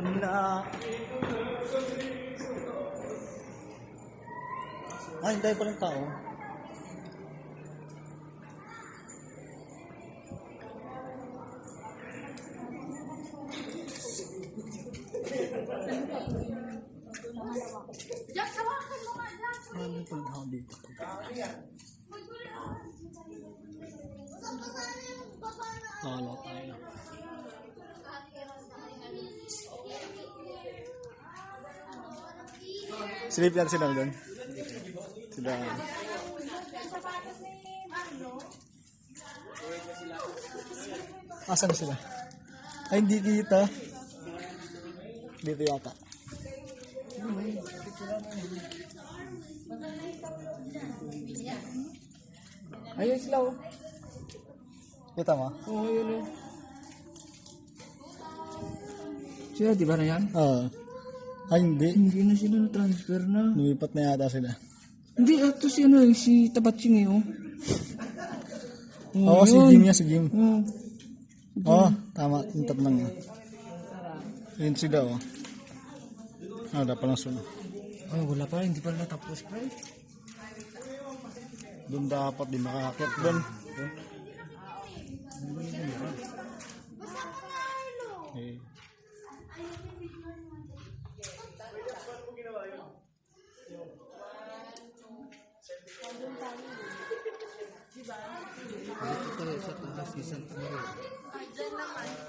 Ito na. Ay, hindi pa rin tao. Ano yung pagdahan dito? Halo tayo. Sleep lang sila doon. Sila. Asan sila? Ay, hindi kita. Dito yata. Ayun sila oh. Kita mo? Oo, yun oh. Sila, di ba na yan? Oo. Ay, hindi. Hindi na sila na-transfer na. Lumipat na yata sila. Hindi, ito si ano eh, si Tabatsing eh oh. Oo, si Jim niya, si Jim. Oo. Oo, tama. Yung tatlong yun. Yun sila, oh. Ah, dapat lang sunod. Oh, wala pa, hindi pa natapos pa eh. Doon dapat din makakakit doon. Okay. Dito tayo sa taas, isang kamay.